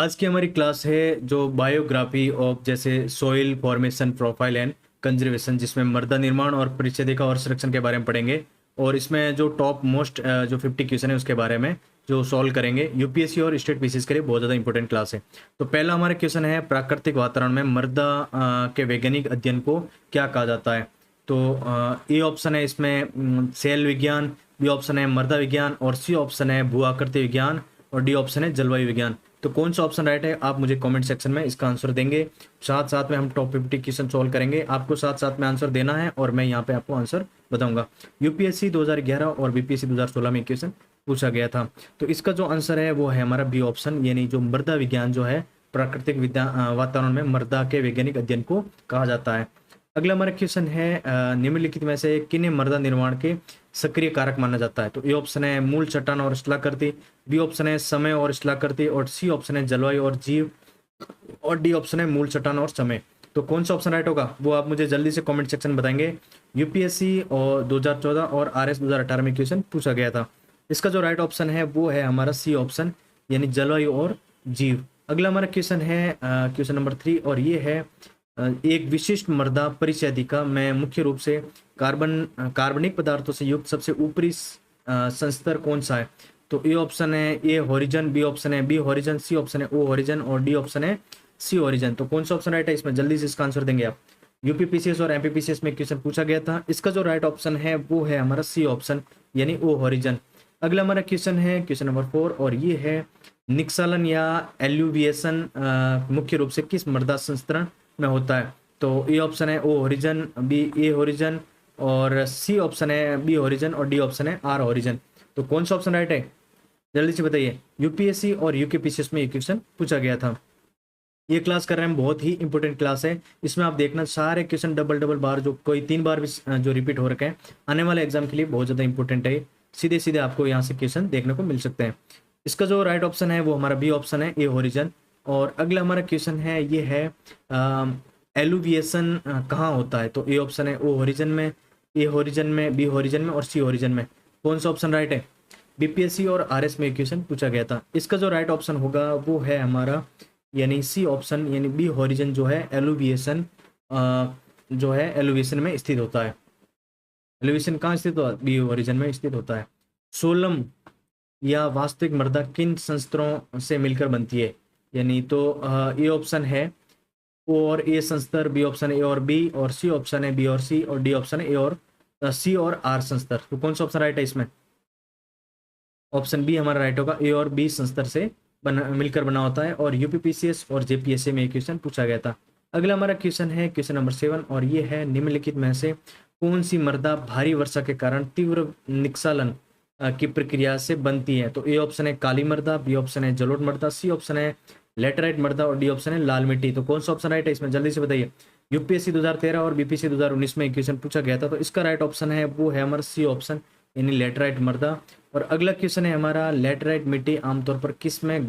आज की हमारी क्लास है जो बायोग्राफी ऑफ जैसे soil formation profile and conservation, जिसमें मृदा निर्माण और परिच्छेदिका और संरक्षण के बारे में पढ़ेंगे। और इसमें जो टॉप मोस्ट जो 50 क्वेश्चन है उसके बारे में जो सॉल्व करेंगे। यूपीएससी और स्टेट पीसीएस के लिए बहुत ज़्यादा इंपॉर्टेंट क्लास है। तो पहला हमारा क्वेश्चन है, प्राकृतिक वातावरण में मृदा के वैज्ञानिक अध्ययन को क्या कहा जाता है। तो ए ऑप्शन है इसमें सेल विज्ञान, बी ऑप्शन है मृदा विज्ञान, और सी ऑप्शन है भू आकृति विज्ञान, और डी ऑप्शन है जलवायु विज्ञान। तो कौन सा ऑप्शन राइट है आप मुझे कमेंट सेक्शन में इसका आंसर देंगे। साथ साथ में हम टॉप 50 क्वेश्चन सॉल्व करेंगे। आपको साथ साथ में आंसर देना है और मैं यहाँ पे आपको आंसर बताऊंगा। यूपीएससी 2011 और बीपीएससी 2016 में क्वेश्चन पूछा गया था। तो इसका जो आंसर है वो है हमारा बी ऑप्शन, यानी जो मृदा विज्ञान जो है प्राकृतिक वातावरण में मृदा के वैज्ञानिक अध्ययन को कहा जाता है। अगला हमारा क्वेश्चन है, निम्नलिखित में से किन्हें मृदा निर्माण के सक्रिय कारक माना जाता है। तो ए ऑप्शन है मूल चट्टान और स्थलाकृति, बी ऑप्शन है समय और स्थलाकृति, और सी ऑप्शन है जलवायु और जीव, और डी ऑप्शन है मूल चट्टान और समय। तो कौन सा ऑप्शन राइट होगा वो आप मुझे जल्दी से कमेंट सेक्शन में बताएंगे। यूपीएससी और 2014 और आरएस 2018 में क्वेश्चन पूछा गया था। इसका जो राइट ऑप्शन है वो है हमारा सी ऑप्शन, यानी जलवायु और जीव। अगला हमारा क्वेश्चन है क्वेश्चन नंबर 3, और ये है एक विशिष्ट मृदा परिच्छेदिका में मुख्य रूप से कार्बनिक पदार्थों से युक्त सबसे ऊपरी संस्तर कौन सा है। तो ए ऑप्शन है ए हॉरिजन, बी ऑप्शन है बी हॉरिजन, सी ऑप्शन है ओ हॉरिजन, और डी ऑप्शन है सी हॉरिजन। तो कौन सा ऑप्शन राइट है इसमें जल्दी से इसका आंसर देंगे आप। यूपीपीसीएस और एमपीपीसीएस में क्वेश्चन पूछा गया था। इसका जो राइट ऑप्शन है वो है हमारा सी ऑप्शन, यानी ओ हॉरिजन। अगला हमारा क्वेश्चन है क्वेश्चन नंबर 4, और ये है निक्सालन या एल्यूविएशन मुख्य रूप से किस मृदा संस्तरण में होता है। तो ए ऑप्शन है ओ हॉरिजन, बी ए हॉरिजन, और सी ऑप्शन है बी हॉरिजन, और डी ऑप्शन है आर हॉरिजन। तो कौन सा ऑप्शन राइट है जल्दी से बताइए। यूपीएससी और यूकेपीसीएस में ये क्वेश्चन पूछा गया था। ये क्लास कर रहे हैं, बहुत ही इंपॉर्टेंट क्लास है। इसमें आप देखना सारे क्वेश्चन डबल बार, जो कोई 3 बार भी जो रिपीट हो रखे हैं, आने वाले एग्जाम के लिए बहुत ज़्यादा इंपॉर्टेंट है। सीधे सीधे आपको यहाँ से क्वेश्चन देखने को मिल सकते हैं। इसका जो राइट ऑप्शन है वो हमारा बी ऑप्शन है ए हॉरिजन। और अगला हमारा क्वेश्चन है, ये है एलुविएशन कहाँ होता है। तो ए ऑप्शन है ओ हॉरिजन में, ए हॉरिजन में, बी हॉरिजन में, और सी हॉरिजन में। कौन सा ऑप्शन राइट है। बीपीएससी और आरएस में क्वेश्चन पूछा गया था। इसका जो राइट ऑप्शन होगा वो है हमारा, यानी सी ऑप्शन, यानी बी हॉरिजन जो है एलुविएशन जो है एलुविएशन में स्थित होता है। एलुविएशन कहाँ स्थित होता है, बी हॉरिजन में स्थित होता है। सोलम या वास्तविक मृदा किन संस्तरों से मिलकर बनती है, यानी तो ए ऑप्शन है ओ और ए संस्तर, बी ऑप्शन ए और बी, और सी ऑप्शन है बी और सी, और डी ऑप्शन है ए और सी और आर संस्तर। तो कौन सा ऑप्शन राइट है इसमें। ऑप्शन बी हमारा राइट होगा, ए और बी संस्तर से मिलकर बना होता है। और यूपीपीसीएस और जेपीएससी में क्वेश्चन पूछा गया था। अगला हमारा क्वेश्चन है क्वेश्चन नंबर 7, और ये है निम्नलिखित में से कौन सी मृदा भारी वर्षा के कारण तीव्र निस्खलन की प्रक्रिया से बनती है। तो ए ऑप्शन है काली मृदा, बी ऑप्शन है जलोढ़ मृदा, सी ऑप्शन है लेटराइट मृदा, और डी ऑप्शन है लाल मिट्टी। तो कौन सा ऑप्शन राइट है इसमें जल्दी से बताइए। यूपीएससी 2013 और बीपीएससी 2019 में क्वेश्चन पूछा गया था। तो इसका राइट ऑप्शन है वो है हमारा सी ऑप्शन, यानी लेटराइट मृदा। और अगला क्वेश्चन है हमारा, लेटराइट मिट्टी आमतौर पर किस में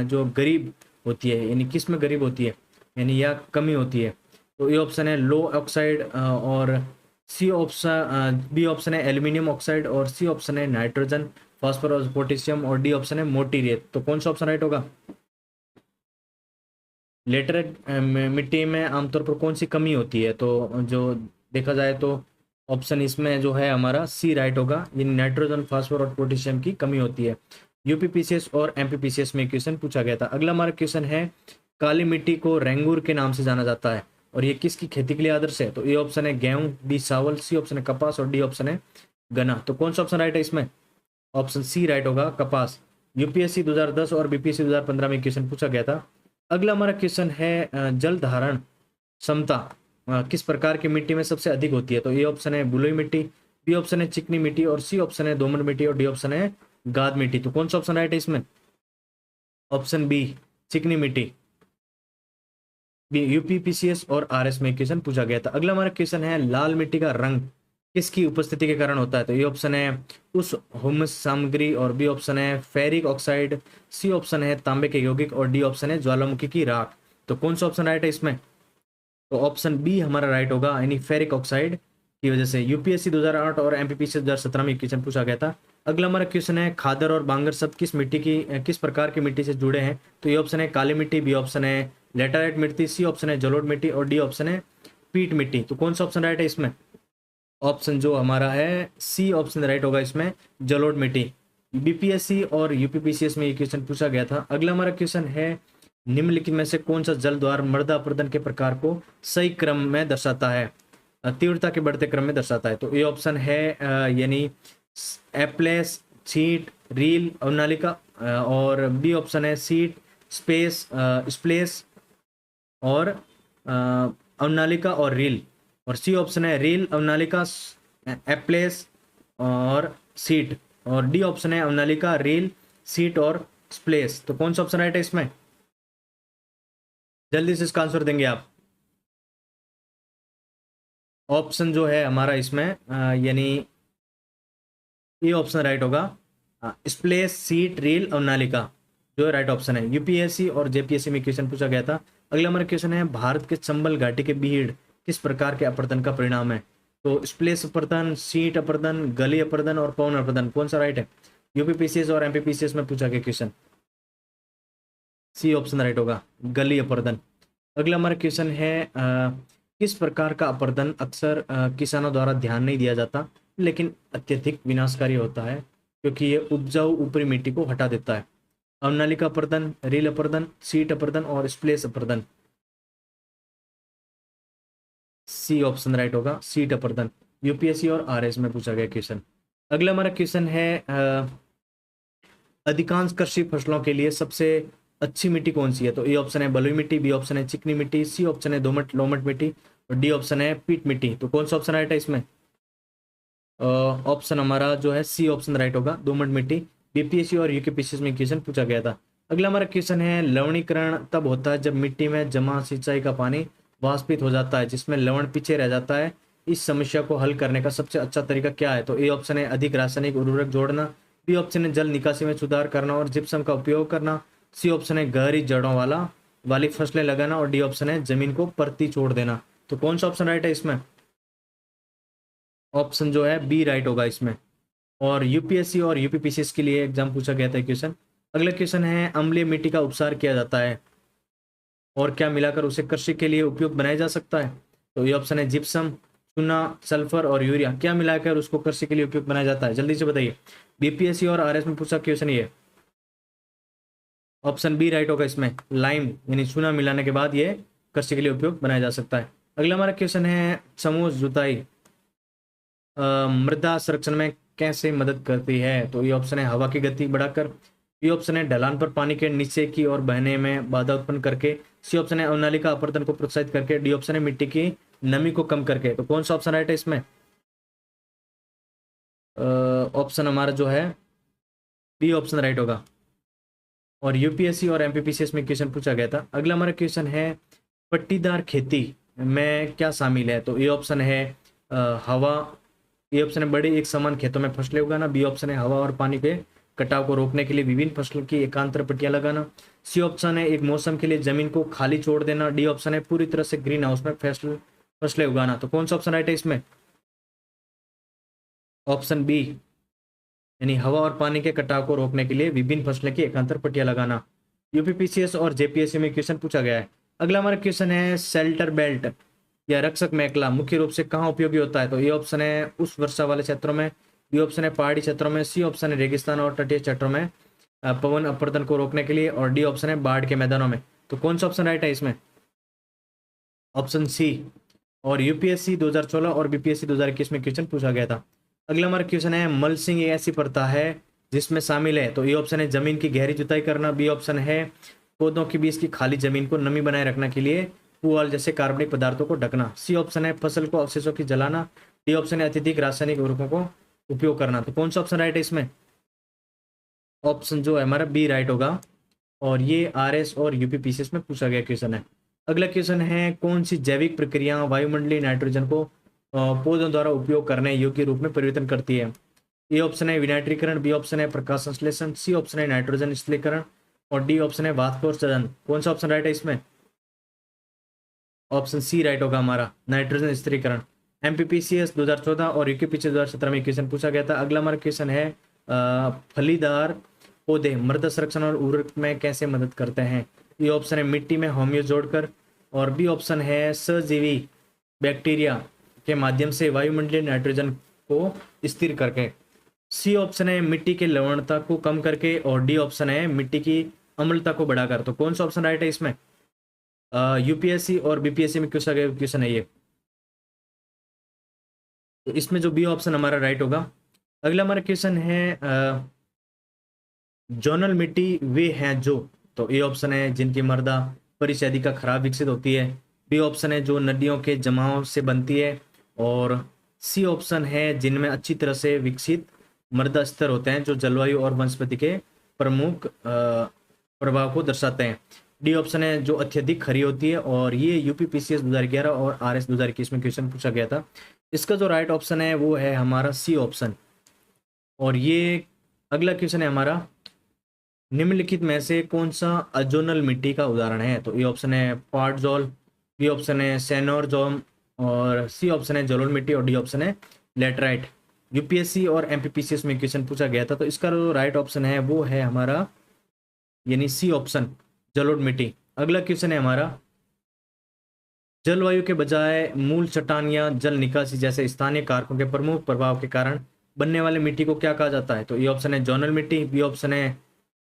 जो गरीब होती है, यानी किस में गरीब होती है, यानी या कमी होती है। तो ए ऑप्शन है लो ऑक्साइड, और सी ऑप्शन बी ऑप्शन है एल्यूमिनियम ऑक्साइड, और सी ऑप्शन है नाइट्रोजन, फास्फोरस, पोटेशियम, और डी ऑप्शन है मोटी रेत। तो कौन सा ऑप्शन राइट होगा। लेटराइट मिट्टी में आमतौर पर कौन सी कमी होती है। तो जो देखा जाए तो ऑप्शन इसमें जो है हमारा सी राइट होगा, यानी नाइट्रोजन, फास्फोर और पोटेशियम की कमी होती है। यूपीपीसीएस और एमपीपीसीएस में क्वेश्चन पूछा गया था। अगला हमारा क्वेश्चन है, काली मिट्टी को रेंगूर के नाम से जाना जाता है, और ये किसकी खेती के लिए आदर्श है। तो ए ऑप्शन है गेहूं, बी चावल, सी ऑप्शन है कपास, और डी ऑप्शन है गन्ना। तो कौन सा ऑप्शन राइट है इसमें। ऑप्शन सी राइट होगा, कपास। यूपीएससी 2010 और बीपीएससी 2015 में क्वेश्चन पूछा गया था। अगला हमारा क्वेश्चन है, जल धारण क्षमता किस प्रकार की मिट्टी में सबसे अधिक होती है। तो ए ऑप्शन है बलुई मिट्टी, बी ऑप्शन है चिकनी मिट्टी, और सी ऑप्शन है दोमट मिट्टी, और डी ऑप्शन है गाद मिट्टी। तो कौन सा ऑप्शन राइट है इसमें। ऑप्शन बी चिकनी मिट्टी। यूपीपीसीएस और आरएस में क्वेश्चन पूछा गया था। अगला हमारा क्वेश्चन है, लाल मिट्टी का रंग किसकी उपस्थिति के कारण होता है। तो ए ऑप्शन है उस हुमस सामग्री, और बी ऑप्शन है फेरिक ऑक्साइड, सी ऑप्शन है तांबे के यौगिक, और डी ऑप्शन है ज्वालामुखी की राख। तो कौन सा ऑप्शन राइट है इसमें। तो ऑप्शन बी हमारा राइट होगा, यानी फेरिक ऑक्साइड की वजह से। यूपीएससी 2008 और एमपीपीसी 2017 में क्वेश्चन पूछा गया था। अगला हमारा क्वेश्चन है खादर और बांगर शब्द किस प्रकार की मिट्टी से जुड़े हैं? तो ये ऑप्शन है काली मिट्टी, बी ऑप्शन है लेटराइट मिट्टी, सी ऑप्शन है जलोढ़ मिट्टी और डी ऑप्शन है पीट मिट्टी। तो कौन सा ऑप्शन राइट है इसमें? ऑप्शन जो हमारा है सी ऑप्शन राइट होगा इसमें, जलोढ़ मिट्टी। बीपीएससी और यूपीपीसीएस में ये क्वेश्चन पूछा गया था। अगला हमारा क्वेश्चन है निम्नलिखित में से कौन सा जल द्वार मृदा अपरदन के प्रकार को सही क्रम में दर्शाता है, तीव्रता के बढ़ते क्रम में दर्शाता है? तो ये ऑप्शन है यानी एप्लेस, सीट, रील, अवनालिका, और बी ऑप्शन है सीट, स्पेस, स्प्लेस और अवनालिका और रील, और सी ऑप्शन है रील, अवनालिका, एप्लेस और सीट, और डी ऑप्शन है अवनालिका, रील, सीट और स्प्लेस। तो कौन सा ऑप्शन राइट है इसमें? जल्दी से इसका आंसर देंगे आप। ऑप्शन जो है हमारा इसमें यानी ये ऑप्शन राइट होगा, स्प्लेस, सीट, रील, अवनालिका जो राइट ऑप्शन है। यूपीएससी और जेपीएससी में क्वेश्चन पूछा गया था। अगला हमारा क्वेश्चन है भारत के चंबल घाटी के भीड़ किस प्रकार के अपरदन का परिणाम है? तो स्प्लेस अपरदन, सीट अपरदन, गली अपरदन और पवन अपरदन, कौन सा राइट है? यूपीपीसीएस और एमपीपीसीएस में पूछा गया क्वेश्चन, सी ऑप्शन राइट होगा, गली अपरदन। अगला हमारा क्वेश्चन है किस प्रकार का अपरदन अक्सर किसानों द्वारा ध्यान नहीं दिया जाता लेकिन अत्यधिक विनाशकारी होता है क्योंकि ये उपजाऊ ऊपरी मिट्टी को हटा देता है? अवनालिका अपरदन, रील अपरदन, सीट अपरदन और स्प्लेस अपरदन। सी ऑप्शन राइट होगा, सीट अपरदन। यूपीएससी और आरएस में पूछा गया क्वेश्चन। अगला हमारा क्वेश्चन है अधिकांश कृषि फसलों के लिए सबसे अच्छी मिट्टी कौन सी है? तो ए ऑप्शन है बलुई मिट्टी, बी ऑप्शन है चिकनी मिट्टी, सी ऑप्शन है दोमट लोमट मिट्टी और डी ऑप्शन है पीट मिट्टी। तो कौन सा ऑप्शन राइट है इसमें? ऑप्शन हमारा जो है सी ऑप्शन राइट होगा, दोमट मिट्टी। बीपीएससी और यूकेपीएससी में क्वेश्चन पूछा गया था। अगला हमारा क्वेश्चन है लवणीकरण तब होता है जब मिट्टी में जमा सिंचाई का पानी वाष्पित हो जाता है जिसमें लवण पीछे रह जाता है। इस समस्या को हल करने का सबसे अच्छा तरीका क्या है? तो ए ऑप्शन है अधिक रासायनिक उर्वरक जोड़ना, बी ऑप्शन है जल निकासी में सुधार करना और जिप्सम का उपयोग करना, सी ऑप्शन है गहरी जड़ों वाली फसलें लगाना और डी ऑप्शन है जमीन को परती छोड़ देना। तो कौन सा ऑप्शन राइट है इसमें? ऑप्शन जो है बी राइट होगा इसमें। और यूपीएससी और यूपीपीसीएस के लिए एग्जाम पूछा गया था क्वेश्चन। अगला क्वेश्चन है अम्लीय मिट्टी का उपचार किया जाता है और क्या मिलाकर उसे कृषि के लिए उपयोग बनाया जा सकता है? तो ये ऑप्शन है जिप्सम, चूना, सल्फर और यूरिया, क्या मिलाकर उसको कृषि के लिए उपयोग बनाया जाता है? जल्दी से बताइए। बीपीएससी और आरएस में पूछा क्वेश्चन ये। ऑप्शन बी राइट होगा इसमें, लाइम यानी चूना मिलाने के बाद ये कृषि के लिए उपयोग बनाया जा सकता है। अगला हमारा क्वेश्चन है समूह जुताई मृदा संरक्षण में कैसे मदद करती है? तो ये ऑप्शन है हवा की गति बढ़ाकर, बी ऑप्शन है ढलान पर पानी के नीचे की ओर बहने में बाधा उत्पन्न करके, सी ऑप्शन है अवनालिका अपरदन को प्रोत्साहित करके, डी ऑप्शन है मिट्टी की नमी को कम करके। तो कौन सा ऑप्शन राइट है इसमें? ऑप्शन हमारा जो है बी ऑप्शन राइट होगा। और यूपीएससी और एमपीपीसीएस में क्वेश्चन पूछा गया था। अगला हमारा क्वेश्चन है पट्टीदार खेती में क्या शामिल है? तो ये ऑप्शन है हवा, ये ऑप्शन है बड़े एक समान खेतों में फसलें उगाना, बी ऑप्शन है हवा और पानी के कटाव को रोकने के लिए विभिन्न फसलों की एकांतर पट्टियां लगाना, सी ऑप्शन है एक मौसम के लिए जमीन को खाली छोड़ देना, डी ऑप्शन है पूरी तरह से ग्रीन हाउस में फसलें उगाना। तो कौन सा ऑप्शन राइट है इसमें? ऑप्शन बी यानी हवा और पानी के कटाव को रोकने के लिए विभिन्न फसलें की एकांतर पट्टियां लगाना। यूपीपीसीएस और जेपीएससी में क्वेश्चन पूछा गया है। अगला हमारा क्वेश्चन है शेल्टर बेल्ट या रक्षक मेखला मुख्य रूप से कहाँ उपयोगी होता है? तो ये ऑप्शन है उस वर्षा वाले क्षेत्रों में, बी ऑप्शन है पहाड़ी क्षेत्रों में, सी ऑप्शन है रेगिस्तान और तटीय क्षेत्रों में पवन अपरदन को रोकने के लिए और डी ऑप्शन है बाढ़ के मैदानों में। तो कौन सा ऑप्शन राइट है इसमें? Option C. और यूपीएससी 2016 और बीपीएससी 2021 में क्वेश्चन पूछा गया था। अगला हमारा क्वेश्चन है मल्चिंग एक ऐसी प्रथा है जिसमें शामिल है? तो ये ऑप्शन है जमीन की गहरी जुताई करना, बी ऑप्शन है पौधों के बीच की खाली जमीन को नमी बनाए रखने के लिए पुआल जैसे कार्बनिक पदार्थों को ढकना, सी ऑप्शन है फसल को अवशेषों की जलाना, डी ऑप्शन है अत्यधिक रासायनिक उर्वरकों को उपयोग करना। तो कौन सा ऑप्शन राइट है इसमें? ऑप्शन जो है हमारा बी राइट होगा। और ये आरएस और यूपीपीसीएस में पूछा गया क्वेश्चन है। अगला क्वेश्चन है कौन सी जैविक प्रक्रिया वायुमंडलीय नाइट्रोजन को पौधों द्वारा उपयोग करने योग्य रूप में परिवर्तन करती है? ए ऑप्शन है विनाइट्रीकरण, बी ऑप्शन है प्रकाश संश्लेषण, सी ऑप्शन है नाइट्रोजन स्थिरीकरण और डी ऑप्शन है वाष्पोत्सर्जन। कौन सा ऑप्शन राइट है इसमें? ऑप्शन सी राइट होगा हमारा, नाइट्रोजन स्थिरीकरण। एमपीपीसीएस 2014 और यूकेपीसीएस 2017 में क्वेश्चन पूछा गया था। अगला हमारा क्वेश्चन है फलीदार पौधे मृदा संरक्षण और उर्वरक में कैसे मदद करते हैं? ये ऑप्शन है मिट्टी में होमियो जोड़कर, और बी ऑप्शन है सहजीवी बैक्टीरिया के माध्यम से वायुमंडलीय नाइट्रोजन को स्थिर करके, सी ऑप्शन है मिट्टी के लवणता को कम करके, और डी ऑप्शन है मिट्टी की अम्लता को बढ़ाकर। तो कौन सा ऑप्शन राइट है इसमें? यूपीएससी और बीपीएससी में क्वेश्चन है ये, तो इसमें जो बी ऑप्शन हमारा राइट होगा। अगला हमारा क्वेश्चन है जोनल मिट्टी वे हैं जो, तो ए ऑप्शन है जिनकी मृदा परिचादिका खराब विकसित होती है, बी ऑप्शन है जो नदियों के जमाव से बनती है, और सी ऑप्शन है जिनमें अच्छी तरह से विकसित मृदा स्तर होते हैं जो जलवायु और वनस्पति के प्रमुख प्रभाव को दर्शाते हैं, डी ऑप्शन है जो अत्यधिक खरी होती है। और ये यूपीपीसीएस 2011 और आरएस 2021 में क्वेश्चन पूछा गया था। इसका जो राइट ऑप्शन है वो है हमारा सी ऑप्शन। और ये अगला क्वेश्चन है हमारा, निम्नलिखित में से कौन सा अजोनल मिट्टी का उदाहरण है? तो ए ऑप्शन है पार्टजोल, बी ऑप्शन है सेनोरजोम, और सी ऑप्शन है जलोढ़ मिट्टी, और डी ऑप्शन है लेटराइट। यूपीएससी और एमपीपीसीएस में क्वेश्चन पूछा गया था, तो इसका जो राइट ऑप्शन है वो है हमारा यानी सी ऑप्शन जलोढ़ मिट्टी। अगला क्वेश्चन है हमारा, जलवायु के बजाय मूल चट्टान या जल निकासी जैसे स्थानीय कारकों के प्रमुख प्रभाव के कारण बनने वाले मिट्टी को क्या कहा जाता है? तो ये ऑप्शन है जोनल मिट्टी, बी ऑप्शन है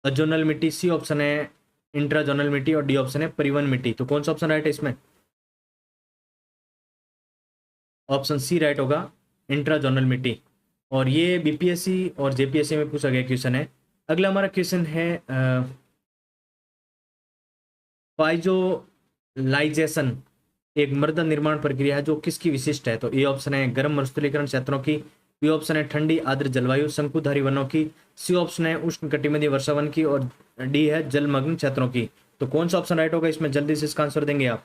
अजोनल मिट्टी, सी ऑप्शन है इंट्राजोनल मिट्टी, और डी ऑप्शन है परिवन मिट्टी। तो कौन सा ऑप्शन राइट है इसमें? ऑप्शन सी राइट होगा, इंट्राजोनल मिट्टी। और ये बीपीएससी और जेपीएससी में पूछा गया क्वेश्चन है। अगला हमारा क्वेश्चन है पाइजोलाइजेशन एक मृदा निर्माण प्रक्रिया है जो किसकी विशिष्ट है? तो ए ऑप्शन है गर्म मरुस्थलीकरण क्षेत्रों की, बी ऑप्शन है ठंडी आर्द्र जलवायु शंकुधारी वनों की, सी ऑप्शन है उष्ण कटिबंधीय वर्षा वन की, और डी है जलमग्न क्षेत्रों की। तो कौन सा ऑप्शन राइट होगा इसमें? जल्दी से इसका आंसर देंगे आप।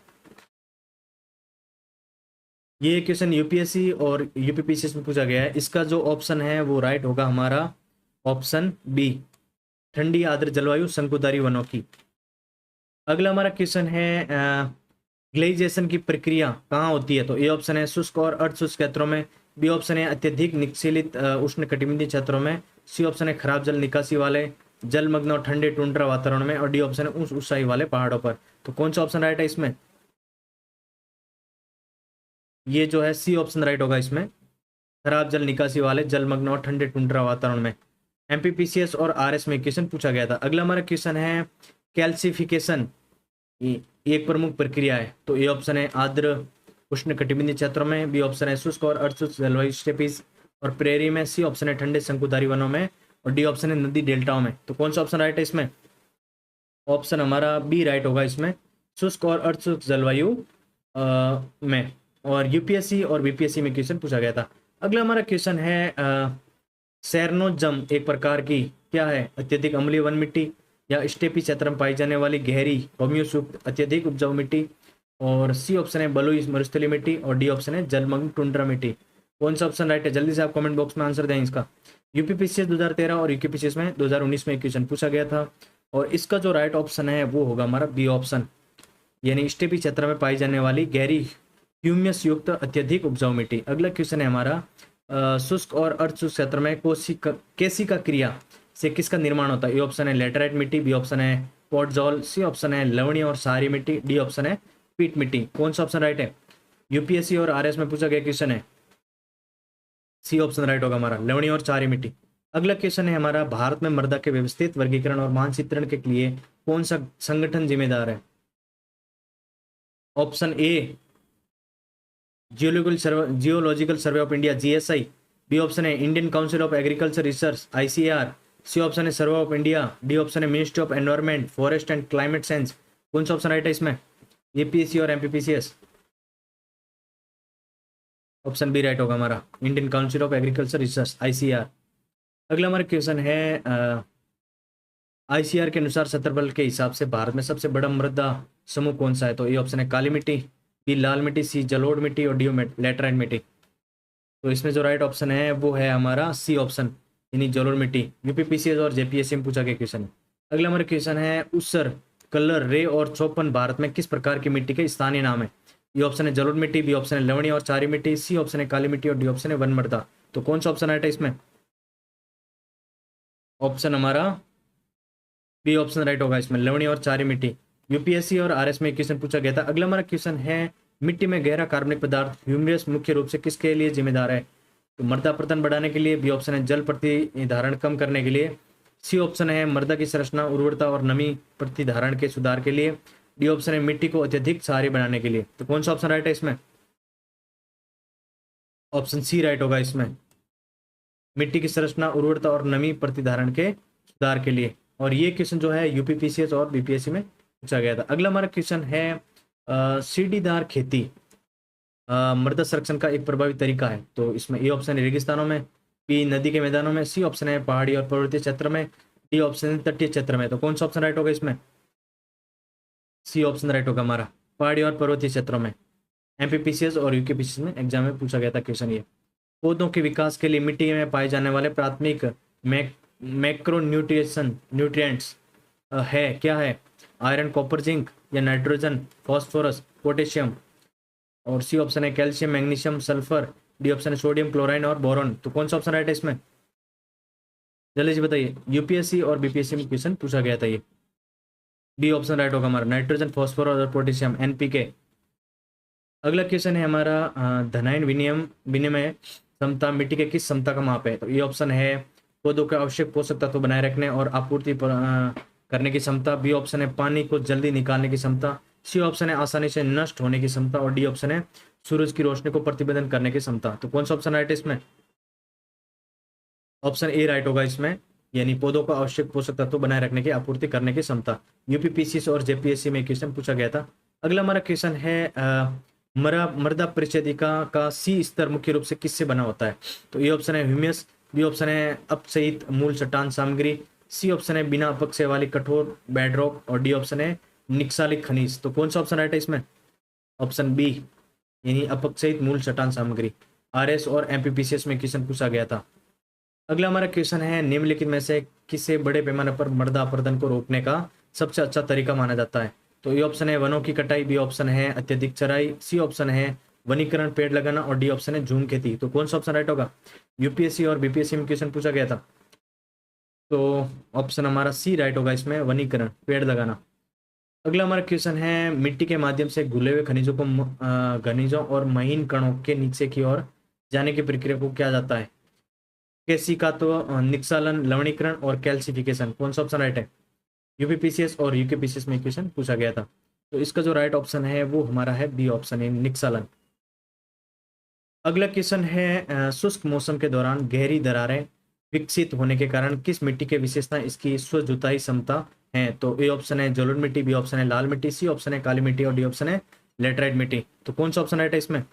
ये क्वेश्चन यूपीएससी और यूपीपीसीएस में पूछा गया है। इसका जो ऑप्शन है वो राइट होगा हमारा ऑप्शन बी, ठंडी आर्द्र जलवायु शंकुधारी वनों की। अगला हमारा क्वेश्चन है ग्लेजिएशन की प्रक्रिया कहाँ होती है? तो ए ऑप्शन है शुष्क और अर्धशुष्क क्षेत्रों में, बी ऑप्शन है अत्यधिक निक्षेलित उष्ण कटिबंधीय क्षेत्रों में, सी ऑप्शन है खराब जल निकासी वाले जलमग्न और ठंडे टुंड्रा वातावरण में, और डी ऑप्शन है उस ऊंचाई वाले पहाड़ों पर। तो कौन सा ऑप्शन राइट है इसमें? ये जो है सी ऑप्शन राइट होगा इसमें, खराब जल निकासी वाले जलमग्न और ठंडे टुंड्रा वातावरण में। एमपीपीसीएस और आरएस में क्वेश्चन पूछा गया था। अगला हमारा क्वेश्चन है कैल्सिफिकेशन एक प्रमुख प्रक्रिया है। तो ए ऑप्शन है आर्द्र उष्ण कटिबंधीय क्षेत्रों में, बी ऑप्शन है शुष्क और अर्धशुष्क जलवायु स्टेपीज और प्रेरी में, सी ऑप्शन है ठंडे शंकुधारी वनों में, और डी ऑप्शन है नदी डेल्टाओं में। तो कौन सा ऑप्शन राइट है इसमें? ऑप्शन हमारा बी राइट होगा इसमें, शुष्क और अर्धशुष्क जलवायु में। और यूपीएससी और बीपीएससी में क्वेश्चन पूछा गया था। अगला हमारा क्वेश्चन है सेरनोजम एक प्रकार की क्या है? अत्यधिक अम्लीय वन मिट्टी, या स्टेपी क्षेत्र में पाई जाने वाली गहरी होम्योयुक्त अत्यधिक उपजाऊ मिट्टी, और सी ऑप्शन है बलुई मरुस्थलीय मिट्टी, और डी ऑप्शन है जलमग्न टुंड्रा मिट्टी। कौन सा ऑप्शन राइट है? जल्दी से आप कमेंट बॉक्स में आंसर दें इसका। यूपीपीसीएस 2013 और यूपीपीसीएस में 2019 में क्वेश्चन पूछा गया था, और इसका जो राइट ऑप्शन है वो होगा हमारा बी ऑप्शन, यानी स्टेपी क्षेत्र में पाई जाने वाली गहरी ह्यूमस युक्त अत्यधिक उपजाऊ मिट्टी। अगला क्वेश्चन है हमारा शुष्क और अर्धशुष्क क्षेत्र में केसिका क्रिया से किसका निर्माण होता है? ए ऑप्शन है लेटराइट मिट्टी, बी ऑप्शन है पॉटजॉल, सी ऑप्शन है लवणीय और क्षारीय मिट्टी, डी ऑप्शन है पीट मिट्टी। कौन सा ऑप्शन राइट है? यूपीएससी और आरएस में पूछा गया क्वेश्चन है, सी ऑप्शन राइट होगा हमारा लवणीय और क्षारीय मिट्टी। अगला क्वेश्चन है हमारा, भारत में मृदा के व्यवस्थित वर्गीकरण और मानचित्रण के लिए कौन सा संगठन जिम्मेदार है? Option A geological survey of India GSI, B option है Indian council of agriculture research ICAR, C option है survey of India, D option है ministry of environment forest and climate science. कौन सा ऑप्शन राइट है इसमें? UPSC और MPPCS. Option B right होगा हमारा, Indian council of agriculture research ICAR. अगला हमारा क्वेश्चन है आईसीआर के अनुसार क्षेत्रफल के हिसाब से भारत में सबसे बड़ा मृदा समूह कौन सा है? तो ये ऑप्शन है काली मिट्टी, बी लाल मिट्टी, सी जलोढ़ मिट्टी, और डी लेटराइट मिट्टी। तो इसमें जो राइट ऑप्शन है वो है हमारा सी ऑप्शन, यानी जलोढ़ मिट्टी। यूपीपीसीएस और जेपीएससी में पूछा गया क्वेश्चन है। अगला हमारा क्वेश्चन है उसर, कलर, रे और चौपन भारत में किस प्रकार की मिट्टी के स्थानीय नाम है? ये ऑप्शन है जलोढ़ मिट्टी, बी ऑप्शन है लवणीय और क्षारीय मिट्टी, सी ऑप्शन है काली मिट्टी, और डी ऑप्शन है वन मृदा। तो कौन सा ऑप्शन राइट है इसमें? ऑप्शन हमारा बी ऑप्शन राइट होगा इसमें, लवणीय और क्षारीय मिट्टी। यूपीएससी और आरएस में क्वेश्चन पूछा गया था। अगला हमारा क्वेश्चन है, मिट्टी में गहरा कार्बनिक पदार्थ ह्यूमस मुख्य रूप से किसके लिए जिम्मेदार है? तो मृदा अपरदन बढ़ाने के लिए, बी ऑप्शन है जल प्रतिधारण कम करने के लिए, सी ऑप्शन है मृदा की संरचना उर्वरता और नमी प्रतिधारण के सुधार के लिए, डी ऑप्शन है मिट्टी को अत्यधिक क्षारीय बनाने के लिए। तो कौन सा ऑप्शन राइट है इसमें? ऑप्शन सी राइट होगा इसमें, मिट्टी की संरचना उर्वरता और नमी प्रतिधारण के सुधार के लिए। और ये क्वेश्चन जो है यूपीपीसीएस और बीपीएससी में पूछा गया था। अगला हमारा क्वेश्चन है, सीढ़ीदार खेती मृदा संरक्षण का एक प्रभावी तरीका है। तो इसमें ए ऑप्शन है रेगिस्तानों में, बी नदी के मैदानों में, सी ऑप्शन है पहाड़ी और पर्वतीय क्षेत्र में, डी ऑप्शन है तटीय क्षेत्र में। तो कौन सा ऑप्शन राइट होगा इसमें? सी ऑप्शन राइट होगा हमारा, पहाड़ी और पर्वतीय क्षेत्रों में। एमपीपीसीएस और यूकेपीसीएस में एग्जाम में पूछा गया था क्वेश्चन ये। पौधों के विकास के लिए मिट्टी में पाए जाने वाले प्राथमिक मैक्रो न्यूट्रिएंट्स है क्या है? आयरन, कॉपर, जिंक या नाइट्रोजन, फॉस्फोरस, पोटेशियम। और सी ऑप्शन है calcium, magnesium, sulphur, D option है सोडियम क्लोराइड और बोरॉन। तो कौन सा ऑप्शन राइट है इसमें? जल्दी से बताइए, यूपीएससी और बीपीएससी में क्वेश्चन पूछा गया था ये। बी ऑप्शन राइट होगा हमारा, नाइट्रोजन, फॉस्फोरस और पोटेशियम, एनपीके। अगला क्वेश्चन है हमारा, धनायन विनिमय क्षमता मिट्टी के किस क्षमता का माप है? तो ये ऑप्शन है पौधों के आवश्यक पोषक तत्व बनाए रखने और आपूर्ति करने की क्षमता, बी ऑप्शन है पानी को जल्दी निकालने की क्षमता, सी ऑप्शन है आसानी से नष्ट होने की क्षमता, और डी ऑप्शन है सूरज की रोशनी को प्रतिबंधन करने की क्षमता। तो कौन सा ऑप्शन राइट है इसमें? ऑप्शन ए राइट होगा इसमें, यानी पौधों को आवश्यक पोषक तत्व बनाए रखने की आपूर्ति करने की क्षमता। यूपीपीसी और जेपीएससी में क्वेश्चन पूछा गया था। अगला हमारा क्वेश्चन है, मृदा परिच्छेदिका का सी स्तर मुख्य रूप से किससे बना होता है? तो ये ऑप्शन है ह्यूमस, बी ऑप्शन है अपसहित मूल चट्टान सामग्री, सी ऑप्शन है बिना अपक्षय वाली कठोर बेडरॉक, और डी ऑप्शन है निक्सालिक खनिज। तो कौन सा ऑप्शन राइट है इसमें? ऑप्शन बी, यानी अपक्षयित मूल चट्टान सामग्री। आरएस और एमपीपीसीएस में क्वेश्चन पूछा गया था। अगला हमारा क्वेश्चन है, निम्नलिखित में से किसे बड़े पैमाने पर मृदा अपरदन को रोकने का सबसे अच्छा तरीका माना जाता है? तो ये ऑप्शन है वनों की कटाई, बी ऑप्शन है अत्यधिक चराई, सी ऑप्शन है वनीकरण पेड़ लगाना, और डी ऑप्शन है झूम खेती। तो कौन सा ऑप्शन राइट होगा? यूपीएससी और बीपीएससी में क्वेश्चन पूछा गया था, तो ऑप्शन हमारा सी राइट होगा इसमें, वनीकरण पेड़ लगाना। अगला हमारा क्वेश्चन है, मिट्टी के माध्यम से घुले हुए खनिजों और महीन कणों के नीचे की ओर जाने की प्रक्रिया को क्या जाता है? कैसी का तो निक्सालन, लवणीकरण और कैल्सिफिकेशन। कौन सा ऑप्शन राइट है? यूपीपीसीएस और यूकेपीसीएस में क्वेश्चन पूछा गया था। तो इसका जो राइट ऑप्शन है वो हमारा है बी ऑप्शन है, निक्सालन। अगला क्वेश्चन है, शुष्क मौसम के दौरान गहरी दरारें विकसित होने के कारण किस मिट्टी के विशेषता इसकी स्व जुताई क्षमता है? तो ए ऑप्शन है जलोढ़ मिट्टी, बी ऑप्शन है लाल मिट्टी, सी ऑप्शन है काली मिट्टी, और डी ऑप्शन है लेटराइट मिट्टी। तो कौन सा ऑप्शन राइट है इसमें?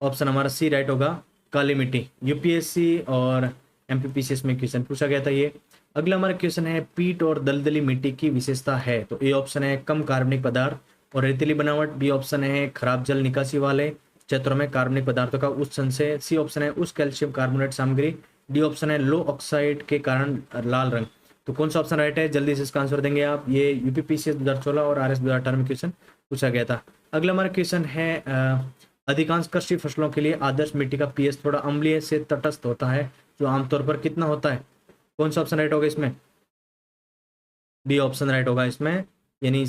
ऑप्शन हमारा सी राइट होगा, काली मिट्टी। यूपीएससी और एमपीपीसीएस में क्वेश्चन पूछा गया था ये। अगला हमारा क्वेश्चन है, पीट और दलदली मिट्टी की विशेषता है। तो ए ऑप्शन है कम कार्बनिक पदार्थ और रेतीली बनावट, बी ऑप्शन है खराब जल निकासी वाले क्षेत्रों में कार्बनिक पदार्थों का उच्च संचय, सी ऑप्शन है उच्च कैल्शियम कार्बोनेट सामग्री, डी ऑप्शन है लो ऑक्साइड के कारण लाल रंग। तो कौन सा ऑप्शन राइट है? जल्दी से इसका आंसर देंगे आप। ये यूपीपीसीएस 2016 और आरएस 2018 में क्वेश्चन पूछा गया था। अगला हमारा क्वेश्चन है, अधिकांश कृषि फसलों के लिए आदर्श मिट्टी का पीएच थोड़ा अम्लीय से तटस्थ होता है, जो आमतौर पर कितना होता है? कौन सा ऑप्शन राइट होगा इसमें? बी ऑप्शन राइट होगा इसमें, यानी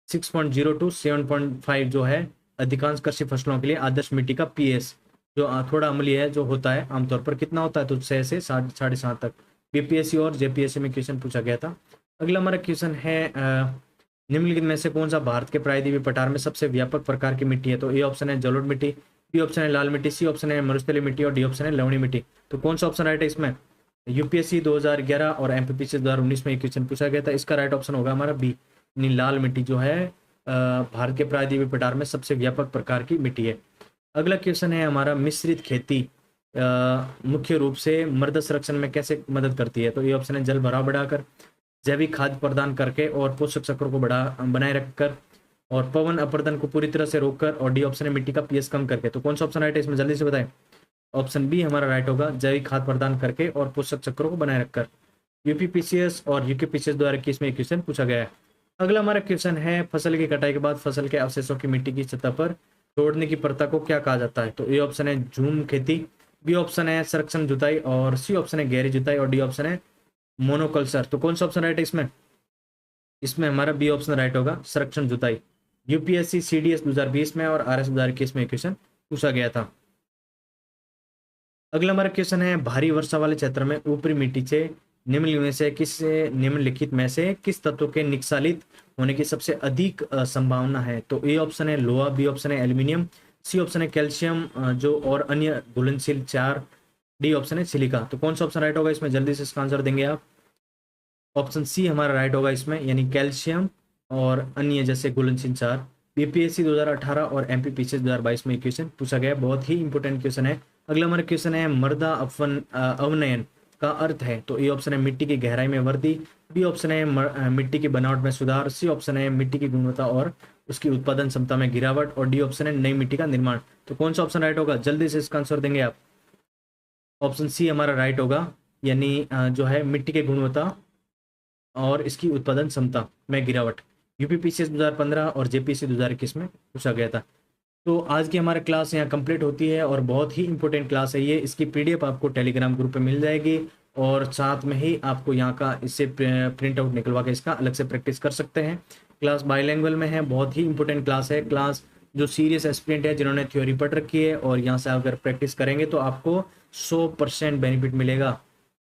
6.0 टू 7.5 जो है अधिकांश कृषि फसलों के लिए आदर्श मिट्टी का पीएच जो थोड़ा अम्लीय है जो होता है आमतौर पर कितना होता है? तो 6 से 7.5 तक। बीपीएससी और जेपीएससी में क्वेश्चन पूछा गया था। अगला हमारा क्वेश्चन है, निम्नलिखित में से कौन सा भारत के प्रायद्वीपीय पठार में सबसे व्यापक प्रकार की मिट्टी है? तो ए ऑप्शन है जलोढ़ मिट्टी, बी ऑप्शन है लाल मिट्टी, सी ऑप्शन है मरुस्थलीय मिट्टी, और डी ऑप्शन है लवणी मिट्टी। तो कौन सा ऑप्शन राइट है इसमें? यूपीएससी 2011 और एमपीपीसी 2019 में क्वेश्चन पूछा गया था। इसका राइट ऑप्शन होगा हमारा बी, यानी लाल मिट्टी जो है भारत के प्रायद्वीपीय पठार में सबसे व्यापक प्रकार की मिट्टी है। अगला क्वेश्चन है हमारा, मिश्रित खेती मुख्य रूप से मृदा संरक्षण में कैसे मदद करती है? तो ये ऑप्शन है जल भराव बढ़ाकर, जैविक खाद्य प्रदान करके, और पोषक चक्रों को बनाए रखकर, और पवन अपरदन को पूरी तरह से रोककर, और डी ऑप्शन है मिट्टी का पीएच कम करके। तो कौन सा ऑप्शन राइट है इसमें? जल्दी से बताएं। ऑप्शन बी हमारा राइट होगा, जैविक खाद्य प्रदान करके और पोषक चक्रों को बनाए रखकर। यूपीपीसीएस और यूकेपीसीएस द्वारा इसमें क्वेश्चन पूछा गया है। अगला हमारा क्वेश्चन है, फसल की कटाई के बाद फसल के अवशेषों की मिट्टी की सतह पर छोड़ने की प्रथा को क्या कहा जाता है? तो ए ऑप्शन है झूम खेती, बी ऑप्शन है संरक्षण जुताई, और सी ऑप्शन है गहरी जुताई, और डी ऑप्शन है मोनोकल्चर, तो कौन सा ऑप्शन राइट है इसमें? इसमें हमारा बी ऑप्शन राइट होगा, संरक्षण जुताई। यूपीएससी सीडीएस 2020 में और आरएस 2021 में क्वेश्चन पूछा गया था। अगला हमारा क्वेश्चन है, भारी वर्षा वाले क्षेत्र में ऊपरी मिट्टी से निम्नलिखित में से किस तत्व के निक्षालित होने की सबसे अधिक संभावना है? तो ए ऑप्शन है लोहा, बी ऑप्शन है एल्यूमिनियम, सी ऑप्शन है कैल्शियम जो और अन्य घुलनशील चार, डी ऑप्शन है सिलिका। तो कौन सा ऑप्शन राइट होगा इसमें? जल्दी से इसका आंसर देंगे आप। ऑप्शन सी हमारा राइट होगा इसमें, यानी कैल्शियम और अन्य जैसे घुलनशील चार। बीपीएससी 2018 और एमपीपीसी 2022 में क्वेश्चन पूछा गया, बहुत ही इंपॉर्टेंट क्वेश्चन है। अगला हमारा क्वेश्चन है, मृदा अवनयन का अर्थ है? तो ए ऑप्शन है मिट्टी की गहराई में वृद्धि, बी ऑप्शन है मिट्टी की बनावट में सुधार, सी ऑप्शन है मिट्टी की गुणवत्ता और उसकी उत्पादन क्षमता में गिरावट, और डी ऑप्शन है नई मिट्टी का निर्माण। तो कौन सा ऑप्शन राइट होगा? जल्दी से इसका आंसर देंगे आप। ऑप्शन सी हमारा राइट होगा, यानी जो है मिट्टी की गुणवत्ता और इसकी उत्पादन क्षमता में गिरावट। यूपीपीसीएस 2015 और जेपीसी 2021 में पूछा गया था। तो आज की हमारी क्लास यहाँ कंप्लीट होती है और बहुत ही इंपॉर्टेंट क्लास है ये। इसकी पीडीएफ आपको टेलीग्राम ग्रुप पे मिल जाएगी और साथ में ही आपको यहाँ का इससे प्रिंट आउट निकलवा के इसका अलग से प्रैक्टिस कर सकते हैं। क्लास बाईलैंग्वेज में है, बहुत ही इंपॉर्टेंट क्लास है। क्लास जो सीरियस एस्पिरेंट है, जिन्होंने थ्योरी पढ़ रखी है और यहाँ से अगर प्रैक्टिस करेंगे तो आपको 100% बेनिफिट मिलेगा।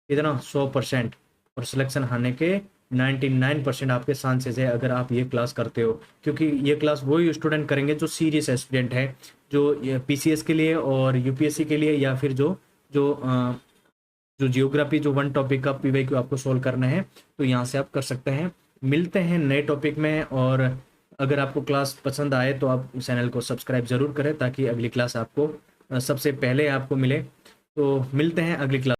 इतना 100%, और सिलेक्शन आने के 99% आपके चांसेस है अगर आप ये क्लास करते हो, क्योंकि ये क्लास वही स्टूडेंट करेंगे जो सीरियस एस्पिरेंट है, जो पीसीएस के लिए और यूपीएससी के लिए, या फिर जो जो जो जियोग्राफी जो वन टॉपिक का पीवाईक्यू आपको सोल्व करना है, तो यहाँ से आप कर सकते हैं। मिलते हैं नए टॉपिक में, और अगर आपको क्लास पसंद आए तो आप चैनल को सब्सक्राइब जरूर करें ताकि अगली क्लास आपको सबसे पहले आपको मिले। तो मिलते हैं अगली क्लास।